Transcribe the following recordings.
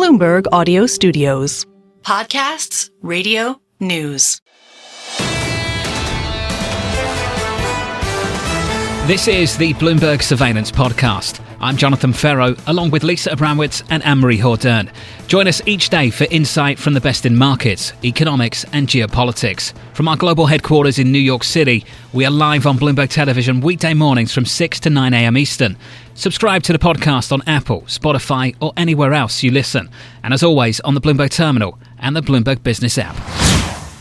Bloomberg Audio Studios. Podcasts, radio, news. This is the Bloomberg Surveillance Podcast. I'm Jonathan Ferro, along with Lisa Abramowitz and Anne-Marie Hordern. Join us each day for insight from the best in markets, economics and geopolitics. From our global headquarters in New York City, we are live on Bloomberg Television weekday mornings from 6 to 9 a.m. Eastern. Subscribe to the podcast on Apple, Spotify or anywhere else you listen. And as always, on the Bloomberg Terminal and the Bloomberg Business app.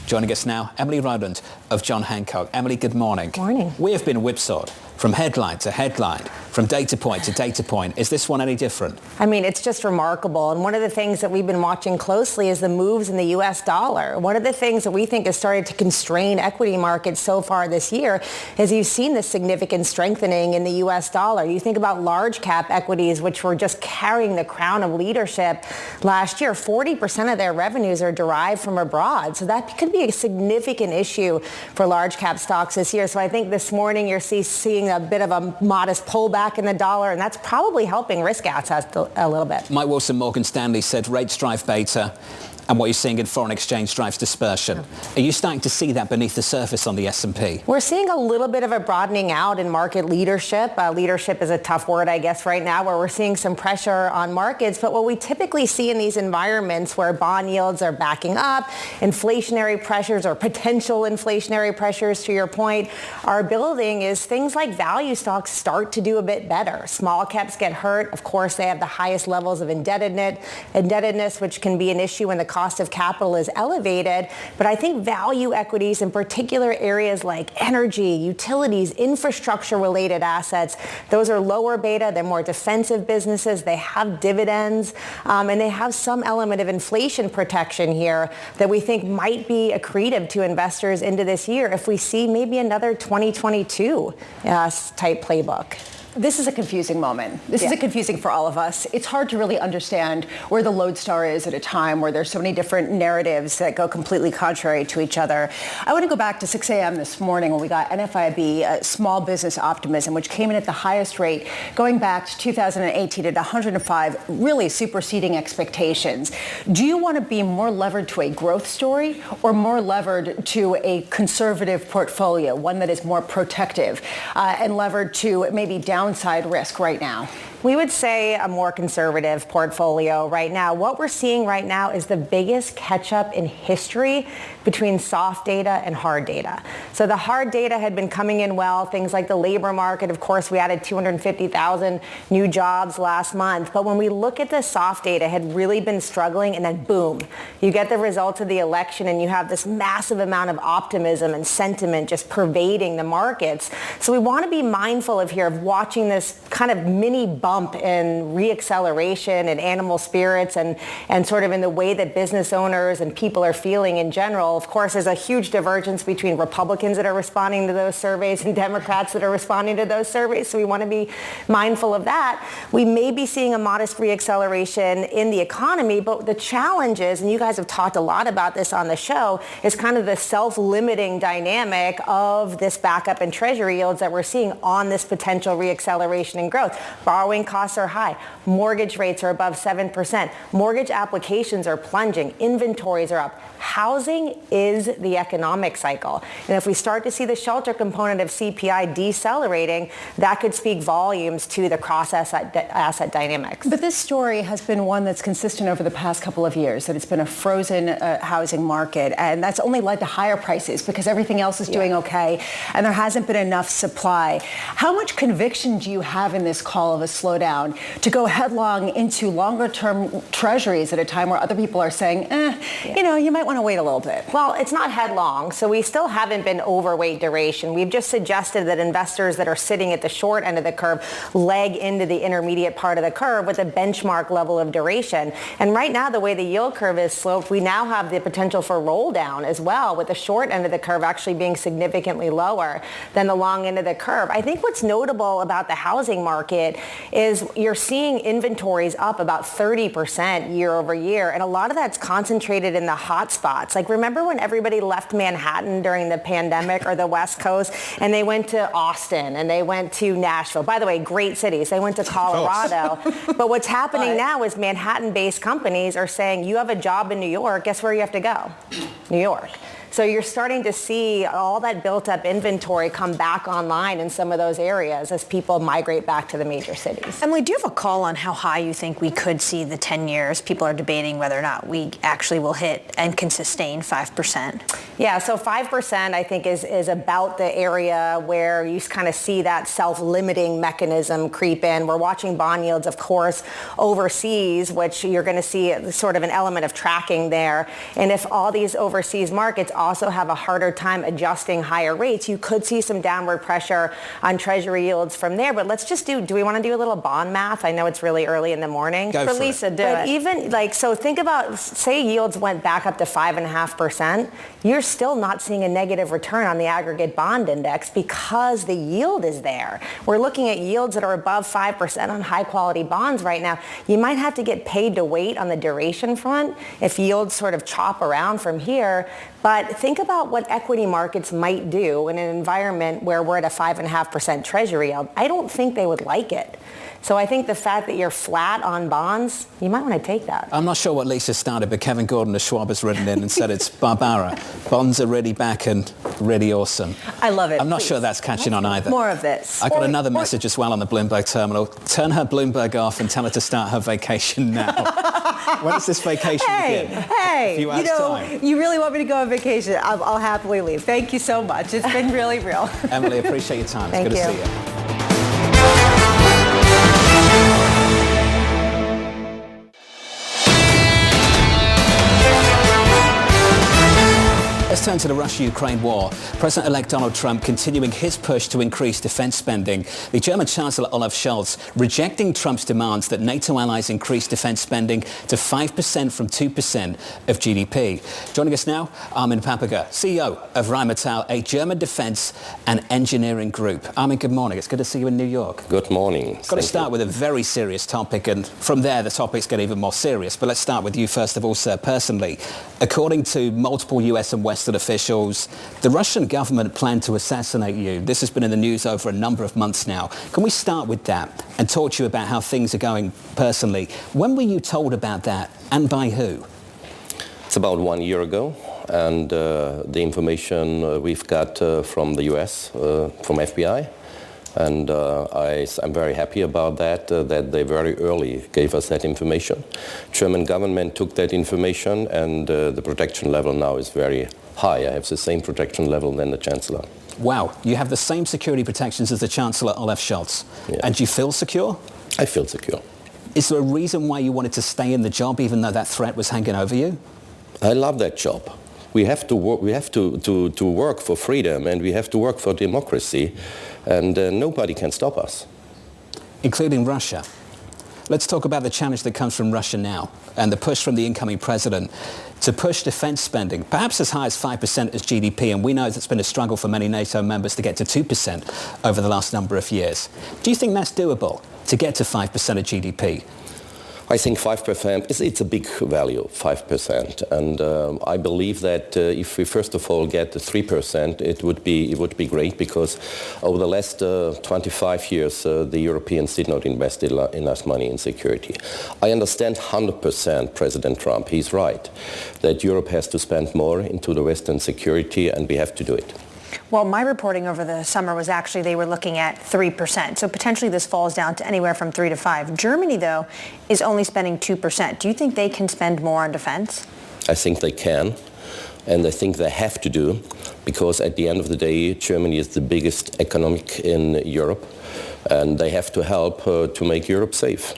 Joining us now, Emily Roland of John Hancock. Emily, good morning. Morning. We have been whipsawed from headline to headline, from data point to data point. Is this one any different? I mean, it's just remarkable. And one of the things that we've been watching closely is the moves in the U.S. dollar. One of the things that we think has started to constrain equity markets so far this year is you've seen this significant strengthening in the U.S. dollar. You think about large cap equities, which were just carrying the crown of leadership last year. 40% of their revenues are derived from abroad. So that could be a significant issue for large cap stocks this year. So I think this morning you're seeing a bit of a modest pullback in the dollar, and that's probably helping risk assets a little bit. Mike Wilson, Morgan Stanley, said rates drive beta, and what you're seeing in foreign exchange drives dispersion. Are you starting to see that beneath the surface on the S&P? We're seeing a little bit of a broadening out in market leadership. Leadership is a tough word, I guess, right now, where we're seeing some pressure on markets. But what we typically see in these environments where bond yields are backing up, inflationary pressures or potential inflationary pressures, to your point, are building is things like value stocks start to do a bit better. Small caps get hurt. Of course, they have the highest levels of indebtedness, which can be an issue when the cost of capital is elevated. But I think value equities, in particular areas like energy, utilities, infrastructure-related assets, those are lower beta. They're more defensive businesses. They have dividends, and they have some element of inflation protection here that we think might be accretive to investors into this year if we see maybe another 2022 type playbook. This is a confusing moment. This is confusing for all of us. It's hard to really understand where the lodestar is at a time where there's so many different narratives that go completely contrary to each other. I want to go back to 6 a.m. this morning when we got NFIB, small business optimism, which came in at the highest rate going back to 2018 at 105, really superseding expectations. Do you want to be more levered to a growth story or more levered to a conservative portfolio, one that is more protective and levered to maybe downside risk right now? We would say a more conservative portfolio right now. What we're seeing right now is the biggest catch-up in history between soft data and hard data. So the hard data had been coming in well, things like the labor market. Of course, we added 250,000 new jobs last month. But when we look at the soft data, it had really been struggling, and then boom, you get the results of the election and you have this massive amount of optimism and sentiment just pervading the markets. So we want to be mindful of watching this kind of mini bump in reacceleration and animal spirits and sort of in the way that business owners and people are feeling in general. Of course, there's a huge divergence between Republicans that are responding to those surveys and Democrats that are responding to those surveys. So we want to be mindful of that. We may be seeing a modest reacceleration in the economy, but the challenge is, and you guys have talked a lot about this on the show, is kind of the self-limiting dynamic of this backup in treasury yields that we're seeing on this potential reacceleration in growth. Borrowing costs are high. Mortgage rates are above 7%. Mortgage applications are plunging. Inventories are up. Housing is the economic cycle. And if we start to see the shelter component of CPI decelerating, that could speak volumes to the cross-asset dynamics. But this story has been one that's consistent over the past couple of years, that it's been a frozen housing market. And that's only led to higher prices because everything else is doing okay. And there hasn't been enough supply. How much conviction do you have in this call of a slowdown to go headlong into longer-term treasuries at a time where other people are saying, you might want to wait a little bit? Well, it's not headlong, so we still haven't been overweight duration. We've just suggested that investors that are sitting at the short end of the curve leg into the intermediate part of the curve with a benchmark level of duration. And right now, the way the yield curve is sloped, we now have the potential for roll down as well, with the short end of the curve actually being significantly lower than the long end of the curve. I think what's notable about the housing market is you're seeing inventories up about 30% year over year. And a lot of that's concentrated in the hot spots. Like, remember when everybody left Manhattan during the pandemic or the West Coast, and they went to Austin and they went to Nashville? By the way, great cities. They went to Colorado. But what's happening now is Manhattan-based companies are saying, you have a job in New York, guess where you have to go? New York. So you're starting to see all that built-up inventory come back online in some of those areas as people migrate back to the major cities. Emily, do you have a call on how high you think we could see the 10 years? People are debating whether or not we actually will hit and can sustain 5%. Yeah, so 5% I think is about the area where you kind of see that self-limiting mechanism creep in. We're watching bond yields, of course, overseas, which you're going to see sort of an element of tracking there. And if all these overseas markets also have a harder time adjusting higher rates, you could see some downward pressure on Treasury yields from there. But let's just do we want to do a little bond math? I know it's really early in the morning. Go for Lisa, do it. Even so think about, say yields went back up to 5.5%, you're still not seeing a negative return on the aggregate bond index because the yield is there. We're looking at yields that are above 5% on high quality bonds right now. You might have to get paid to wait on the duration front if yields sort of chop around from here. But think about what equity markets might do in an environment where we're at a 5.5% Treasury yield. I don't think they would like it. So I think the fact that you're flat on bonds, you might want to take that. I'm not sure what Lisa started, but Kevin Gordon of Schwab has written in and said it's Barbara. Bonds are really back and really awesome. I love it. I'm not sure that's catching on either. More of this. I got another message as well on the Bloomberg terminal. Turn her Bloomberg off and tell her to start her vacation now. When does this vacation begin? Hey, you know, you really want me to go on vacation? I'll happily leave. Thank you so much. It's been really real. Emily, appreciate your time. It's good to see you. Let's turn to the Russia-Ukraine war. President-elect Donald Trump continuing his push to increase defense spending. The German Chancellor Olaf Scholz rejecting Trump's demands that NATO allies increase defense spending to 5% from 2% of GDP. Joining us now, Armin Papperger, CEO of Rheinmetall, a German defense and engineering group. Armin, good morning. It's good to see you in New York. Good morning. Got to start with a very serious topic, and from there the topics get even more serious. But let's start with you first of all, sir, personally. According to multiple US and Western officials, the Russian government planned to assassinate you. This has been in the news over a number of months now. Can we start with that and talk to you about how things are going personally? When were you told about that and by who? It's about 1 year ago, and the information we've got from the US, from FBI, and I'm very happy about that, that they very early gave us that information. German government took that information, and the protection level now is very high. I have the same protection level than the Chancellor. Wow, you have the same security protections as the Chancellor Olaf Scholz. Yeah. And do you feel secure? I feel secure. Is there a reason why you wanted to stay in the job even though that threat was hanging over you? I love that job. We have to work, to work for freedom, and we have to work for democracy, and nobody can stop us. Including Russia. Let's talk about the challenge that comes from Russia now and the push from the incoming president to push defense spending, perhaps as high as 5% as GDP, and we know it's been a struggle for many NATO members to get to 2% over the last number of years. Do you think that's doable, to get to 5% of GDP? I think 5%, it's a big value, 5%. And I believe that if we first of all get to 3%, it would be great, because over the last 25 years, the Europeans did not invest enough money in security. I understand 100% President Trump. He's right, that Europe has to spend more into the Western security, and we have to do it. Well, my reporting over the summer was actually they were looking at 3%. So potentially this falls down to anywhere from 3 to 5. Germany, though, is only spending 2%. Do you think they can spend more on defense? I think they can, and I think they have to do, because at the end of the day, Germany is the biggest economic in Europe, and they have to help to make Europe safe.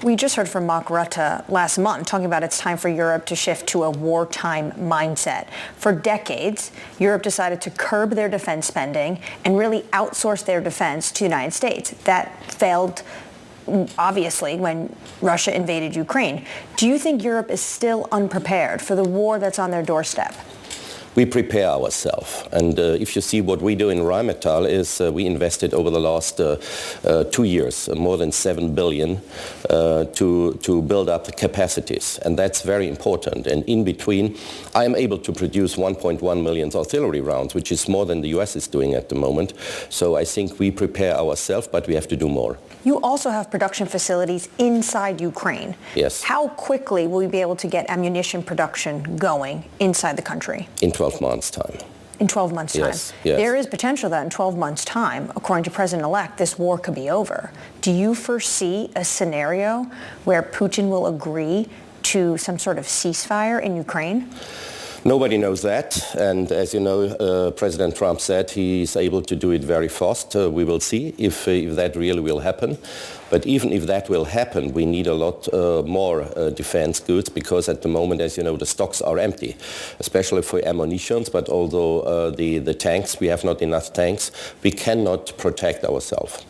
We just heard from Mark Rutte last month talking about it's time for Europe to shift to a wartime mindset. For decades, Europe decided to curb their defense spending and really outsource their defense to the United States. That failed, obviously, when Russia invaded Ukraine. Do you think Europe is still unprepared for the war that's on their doorstep? We prepare ourselves. And if you see what we do in Rheinmetall is we invested over the last 2 years more than 7 billion to build up the capacities. And that's very important. And in between, I am able to produce 1.1 million artillery rounds, which is more than the US is doing at the moment. So I think we prepare ourselves, but we have to do more. You also have production facilities inside Ukraine. Yes. How quickly will we be able to get ammunition production going inside the country? In 12 months' time. In 12 months' time? Yes, yes. There is potential that in 12 months' time, according to President-elect, this war could be over. Do you foresee a scenario where Putin will agree to some sort of ceasefire in Ukraine? Nobody knows that, and as you know, President Trump said he's able to do it very fast. We will see if that really will happen. But even if that will happen, we need a lot more defense goods, because at the moment, as you know, the stocks are empty, especially for ammunition. But although the tanks, we have not enough tanks, we cannot protect ourselves.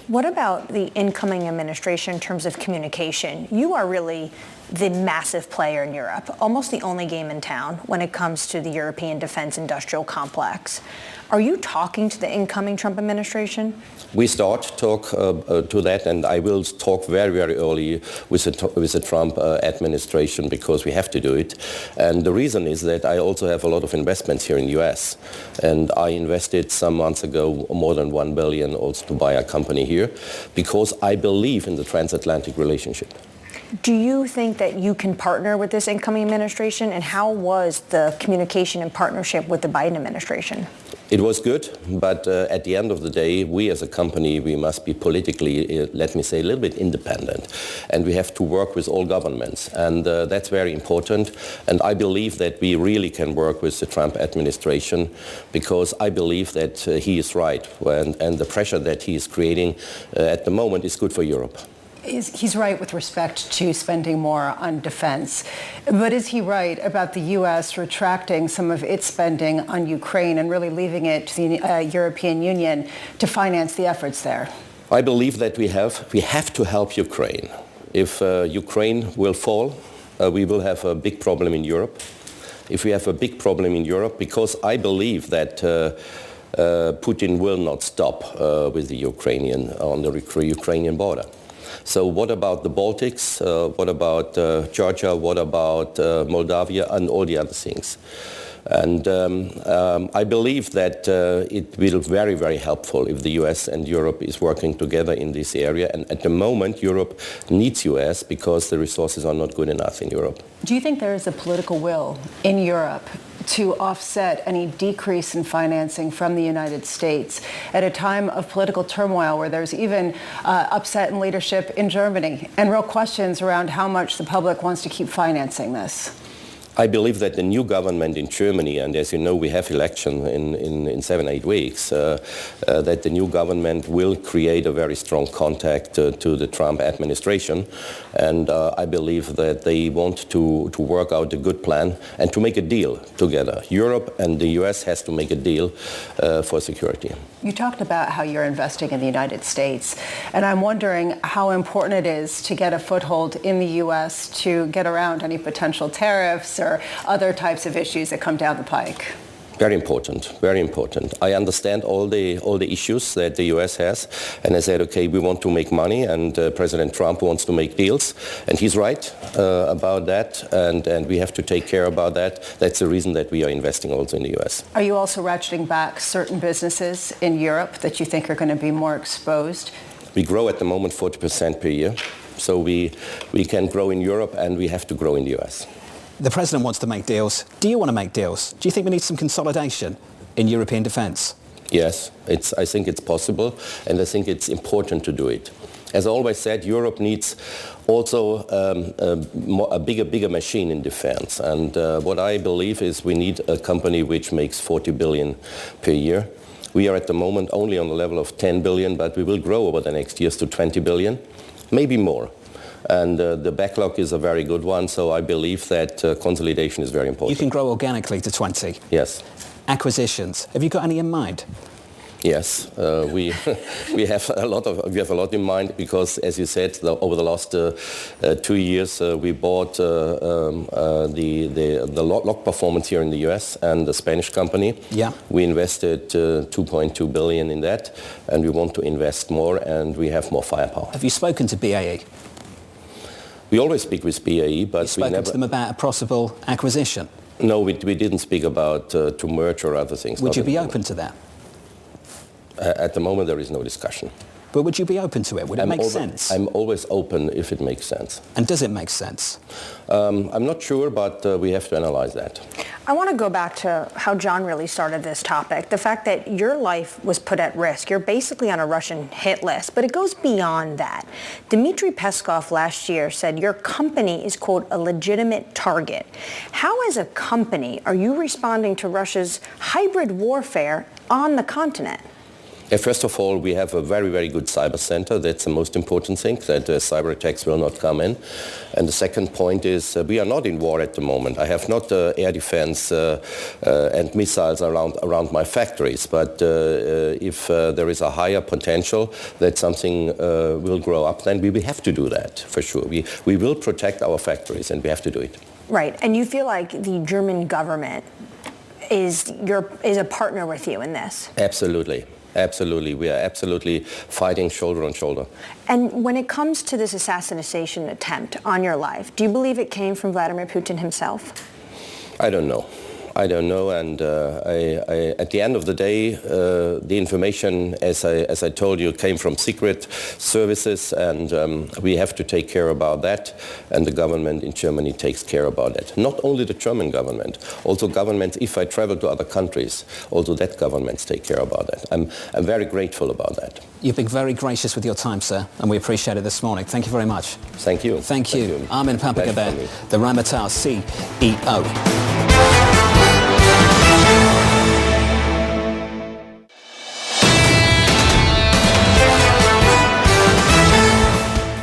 What about the incoming administration in terms of communication? You are really the massive player in Europe, almost the only game in town when it comes to the European defense industrial complex. Are you talking to the incoming Trump administration? We start talk to that, and I will talk very, very early with the Trump administration, because we have to do it. And the reason is that I also have a lot of investments here in the US, and I invested some months ago more than $1 billion also to buy a company here, because I believe in the transatlantic relationship. Do you think that you can partner with this incoming administration, and how was the communication and partnership with the Biden administration? It was good, but at the end of the day, we as a company, we must be politically, let me say, a little bit independent. And we have to work with all governments. And that's very important. And I believe that we really can work with the Trump administration, because I believe that he is right. And the pressure that he is creating at the moment is good for Europe. He's right with respect to spending more on defense. But is he right about the U.S. retracting some of its spending on Ukraine and really leaving it to the European Union to finance the efforts there? I believe that we have to help Ukraine. If Ukraine will fall, we will have a big problem in Europe. If we have a big problem in Europe, because I believe that Putin will not stop with the Ukrainian on the Ukrainian border. So what about the Baltics? What about Georgia? What about Moldavia and all the other things? And I believe that it will be very, very helpful if the US and Europe is working together in this area. And at the moment, Europe needs US because the resources are not good enough in Europe. Do you think there is a political will in Europe to offset any decrease in financing from the United States at a time of political turmoil, where there's even upset in leadership in Germany and real questions around how much the public wants to keep financing this? I believe that the new government in Germany, and as you know, we have election in 7-8 weeks, that the new government will create a very strong contact to the Trump administration. And I believe that they want to work out a good plan and to make a deal together. Europe and the US has to make a deal for security. You talked about how you're investing in the United States, and I'm wondering how important it is to get a foothold in the U.S. to get around any potential tariffs or other types of issues that come down the pike. Very important, very important. I understand all the issues that the U.S. has, and I said, okay, we want to make money, and President Trump wants to make deals, and he's right about that, and we have to take care about that. That's the reason that we are investing also in the U.S. Are you also ratcheting back certain businesses in Europe that you think are going to be more exposed? We grow at the moment 40% per year, so we can grow in Europe, and we have to grow in the U.S. The president wants to make deals. Do you want to make deals? Do you think we need some consolidation in European defence? Yes, I think it's possible, and I think it's important to do it. As I always said, Europe needs also a bigger machine in defence. And what I believe is we need a company which makes 40 billion per year. We are at the moment only on the level of 10 billion, but we will grow over the next years to 20 billion, maybe more. And the backlog is a very good one, so I believe that consolidation is very important. You can grow organically to 20? Yes. Acquisitions, have you got any in mind? Yes, we have a lot in mind because, as you said, over the last 2 years we bought the lock performance here in the U.S. and the Spanish company. Yeah. We invested 2.2 billion in that, and we want to invest more, and we have more firepower. Have you spoken to BAE? We always speak with BAE, but You've spoken to them about a possible acquisition? No, we didn't speak about to merge or other things. Would you be open to that? At the moment, there is no discussion. But would you be open to it? Would it make sense? I'm always open if it makes sense. And does it make sense? I'm not sure, but we have to analyze that. I want to go back to how John really started this topic. The fact that your life was put at risk. You're basically on a Russian hit list, but it goes beyond that. Dmitry Peskov last year said your company is, quote, a legitimate target. How, as a company, are you responding to Russia's hybrid warfare on the continent? First of all, we have a very, very good cyber center. That's the most important thing, that cyber attacks will not come in. And the second point is we are not in war at the moment. I have not air defense and missiles around my factories. But if there is a higher potential that something will grow up, then we will have to do that, for sure. We will protect our factories, and we have to do it. Right. And you feel like the German government is a partner with you in this? Absolutely. Absolutely. We are absolutely fighting shoulder on shoulder. And when it comes to this assassination attempt on your life, do you believe it came from Vladimir Putin himself? I don't know. And at the end of the day, the information, as I told you, came from secret services, and we have to take care about that, and the government in Germany takes care about it. Not only the German government, also governments, if I travel to other countries, also that governments take care about that. I'm very grateful about that. You've been very gracious with your time, sir, and we appreciate it this morning. Thank you very much. Thank you. Thank you. Armin Papperger there, the Rheinmetall CEO.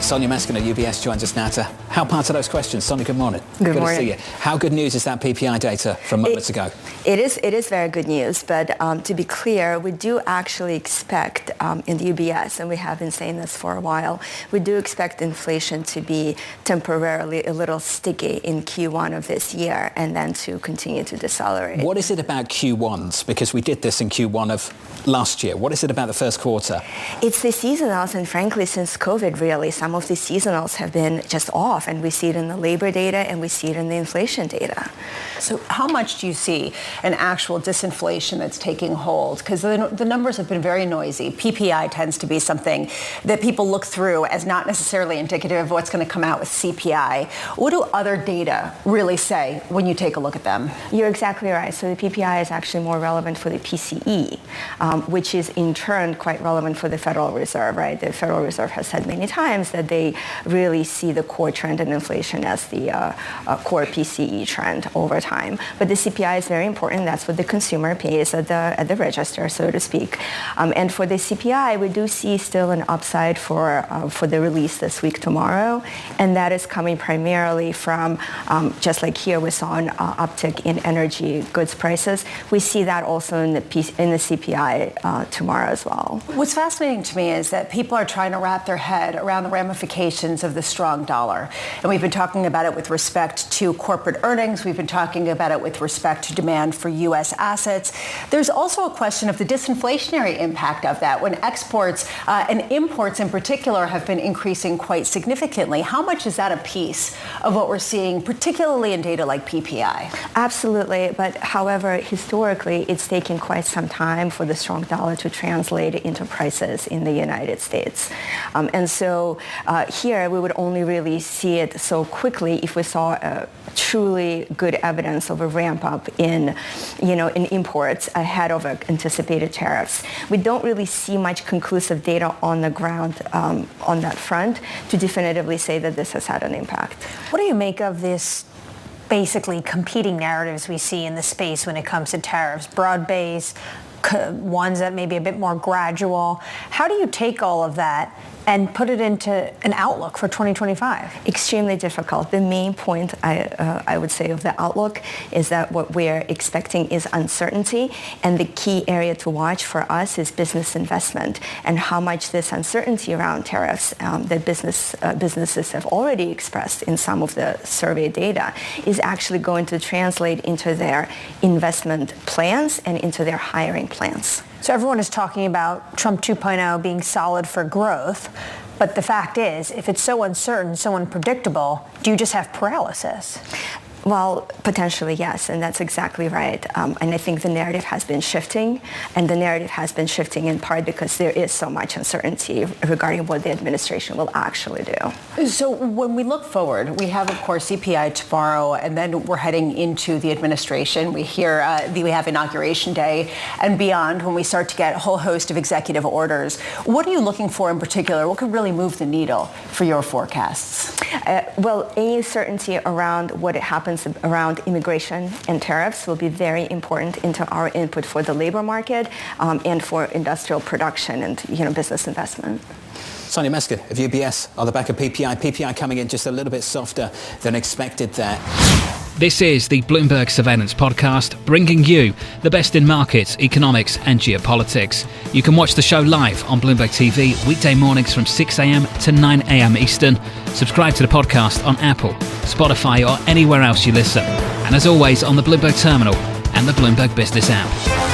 Sonia Meskin at UBS joins us now to help answer those questions. Sonia, good morning. Good morning. To see you. How good news is that PPI data from moments ago? It is very good news, but to be clear, we do actually expect in the UBS, and we have been saying this for a while, we do expect inflation to be temporarily a little sticky in Q1 of this year and then to continue to decelerate. What is it about Q1s? Because we did this in Q1 of last year. What is it about the first quarter? It's the seasonals, and frankly, since COVID, really, some of the seasonals have been just off, and we see it in the labor data and we see it in the inflation data. So how much do you see an actual disinflation that's taking hold? Because the numbers have been very noisy. PPI tends to be something that people look through as not necessarily indicative of what's going to come out with CPI. What do other data really say when you take a look at them? You're exactly right. So the PPI is actually more relevant for the PCE, which is in turn quite relevant for the Federal Reserve, right? The Federal Reserve has said many times that they really see the core trend in inflation as the core PCE trend over time. But the CPI is very important. That's what the consumer pays at the register, so to speak. And for the CPI, we do see still an upside for the release this week tomorrow, and that is coming primarily from, just like here we saw an uptick in energy goods prices. We see that also in the CPI tomorrow as well. What's fascinating to me is that people are trying to wrap their head around the ramifications of the strong dollar. And we've been talking about it with respect to corporate earnings. We've been talking about it with respect to demand for U.S. assets. There's also a question of the disinflationary impact of that when exports and imports in particular have been increasing quite significantly. How much is that a piece of what we're seeing, particularly in data like PPI? Absolutely. But however, historically, it's taken quite some time for the strong dollar to translate into prices in the United States. And so here we would only really see it so quickly if we saw truly good evidence of a ramp up in imports ahead of anticipated tariffs. We don't really see much conclusive data on the ground on that front to definitively say that this has had an impact. What do you make of this basically competing narratives we see in the space when it comes to tariffs? Broad-based, ones that may be a bit more gradual. How do you take all of that and put it into an outlook for 2025? Extremely difficult. The main point I would say of the outlook is that what we're expecting is uncertainty, and the key area to watch for us is business investment and how much this uncertainty around tariffs that businesses have already expressed in some of the survey data is actually going to translate into their investment plans and into their hiring plans. So everyone is talking about Trump 2.0 being solid for growth, but the fact is, if it's so uncertain, so unpredictable, do you just have paralysis? Well, potentially, yes, and that's exactly right. And I think the narrative has been shifting, and the narrative has been shifting in part because there is so much uncertainty regarding what the administration will actually do. So when we look forward, we have, of course, CPI tomorrow, and then we're heading into the administration. We hear we have Inauguration Day and beyond when we start to get a whole host of executive orders. What are you looking for in particular? What could really move the needle for your forecasts? Well, any certainty around what happens around immigration and tariffs will be very important into our input for the labor market and for industrial production and business investment. Sonia Meskin of UBS on the back of PPI. PPI coming in just a little bit softer than expected there. This is the Bloomberg Surveillance Podcast, bringing you the best in markets, economics and geopolitics. You can watch the show live on Bloomberg TV weekday mornings from 6 a.m. to 9 a.m. Eastern. Subscribe to the podcast on Apple, Spotify or anywhere else you listen. And as always, on the Bloomberg Terminal and the Bloomberg Business app.